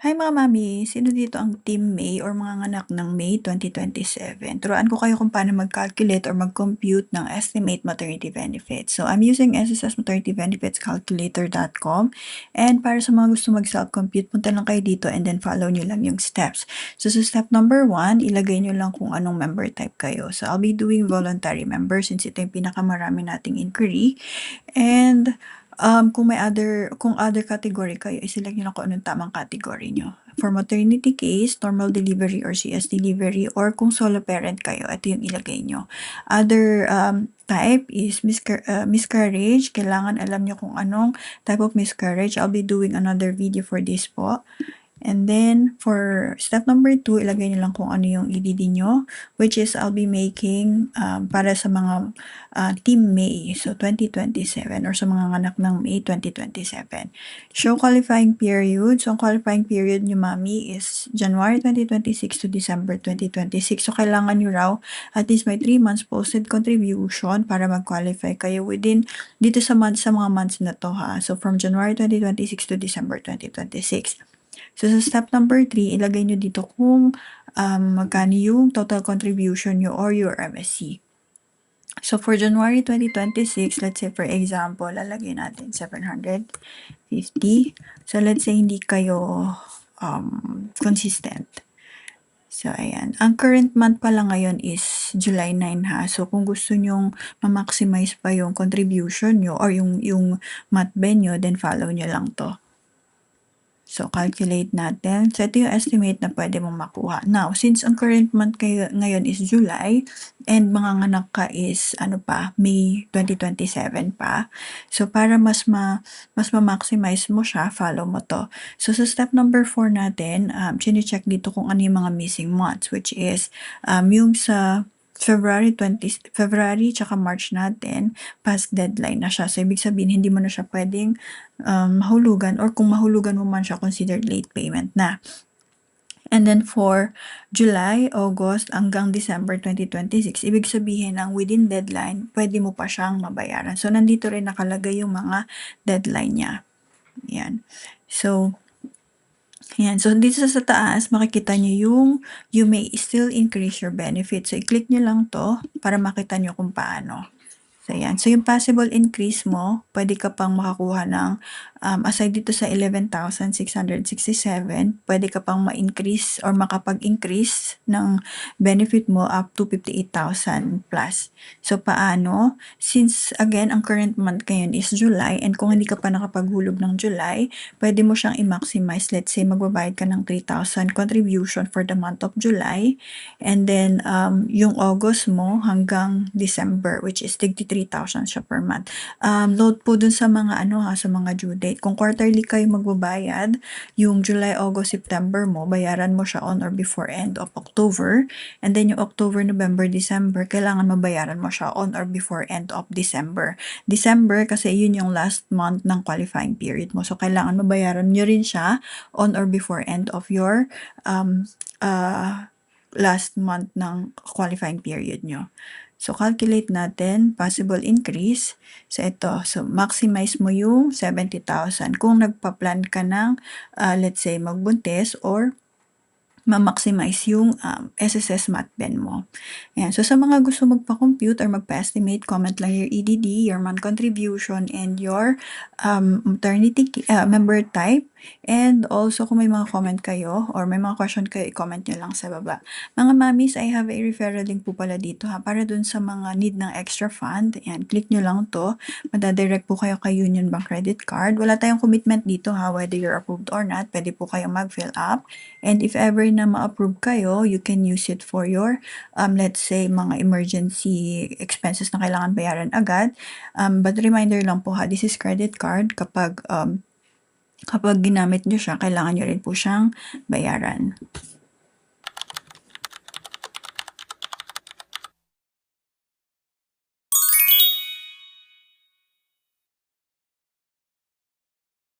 Hi mga mami, sino dito ang Team May or mga anak ng May 2027? Turuan ko kayo kung paano mag-calculate or mag-compute ng estimate maternity benefits. So I'm using SSS Maternity Benefits Calculator.com, and para sa mga gusto mag-self-compute, punta lang kayo dito and then follow nyo lang yung steps. So sa step number 1, ilagay nyo lang kung anong member type kayo. So I'll be doing voluntary member since ito yung pinakamarami nating inquiry. And kung other category kayo, i-select nyo lang kung anong tamang category nyo. For maternity case, normal delivery or CS delivery, or kung solo parent kayo, ito yung ilagay nyo. Other type is miscarriage. Kailangan alam nyo kung anong type of miscarriage. I'll be doing another video for this po. And then, for step number 2, ilagay nyo lang kung ano yung EDD nyo, which is I'll be making para sa mga Team May, so 2027, or sa mga anak ng May 2027. Show qualifying period. So, ang qualifying period nyo, mami, is January 2026 to December 2026. So, kailangan nyo raw at least may 3 months posted contribution para mag-qualify kayo within dito sa mga months na to, ha. So, from January 2026 to December 2026. So, sa step number 3, ilagay nyo dito kung magkano yung total contribution nyo or your MSC. So, for January 2026, let's say for example, lalagay natin 750. So, let's say hindi kayo consistent. So, ayan. Ang current month pala ngayon is July 9, ha. So, kung gusto nyong ma-maximize pa yung contribution nyo or yung month ben nyo, then follow nyo lang to. So, calculate natin. So, ito yung estimate na pwede mong makuha. Now, since ang current month ngayon is July, and mga anak ka is, May 2027 pa. So, para mas ma-maximize mo siya, follow mo to. So, sa step number 4 natin, chine-check dito kung ano yung mga missing months, which is, yung sa February tsaka March natin, past deadline na siya. So, ibig sabihin, hindi mo na siya pwedeng mahulugan, or kung mahulugan mo man siya, considered late payment na. And then for July, August, hanggang December 2026, ibig sabihin ang within deadline, pwede mo pa siyang mabayaran. So, nandito rin nakalagay yung mga deadline niya. Yan. So, yan. So, dito sa taas, makikita nyo yung you may still increase your benefit. So, i-click nyo lang to para makita nyo kung paano. So, yan. So, yung possible increase mo, pwede ka pang makakuha ng, aside dito sa 11,667, pwede ka pang ma-increase or makapag-increase ng benefit mo up to 58,000 plus. So, paano? Since, again, ang current month ngayon is July, and kung hindi ka pa nakapaghulog ng July, pwede mo siyang i-maximize. Let's say, magbabayad ka ng 3,000 contribution for the month of July, and then, yung August mo hanggang December, which is 3,000 siya per month. Note po dun sa mga sa mga due date. Kung quarterly kayo magbabayad, yung July, August, September mo, bayaran mo siya on or before end of October. And then yung October, November, December, kailangan mabayaran mo siya on or before end of December. December kasi yun yung last month ng qualifying period mo. So kailangan mabayaran nyo rin siya on or before end of your last month ng qualifying period nyo. So, calculate natin, possible increase. So, ito. So, maximize mo yung 70,000. Kung nagpa-plan ka ng, let's say, magbuntis or ma-maximize yung SSS MatBen mo. Ayan. So, sa mga gusto magpa-compute or magpa-estimate, comment lang your EDD, your month contribution, and your maternity member type. And also, kung may mga comment kayo or may mga question kayo, i-comment nyo lang sa baba. Mga mamis, I have a referral link po pala dito, ha, para dun sa mga need ng extra fund. Ayan, click nyo lang to. Madadirect po kayo kay Union Bank Credit Card. Wala tayong commitment dito, ha, whether you're approved or not. Pwede po kayong mag-fill up. And if ever na ma-approve kayo, you can use it for your, let's say, mga emergency expenses na kailangan bayaran agad. But reminder lang po, ha, this is credit card. Kapag ginamit nyo siya, kailangan nyo rin po siyang bayaran.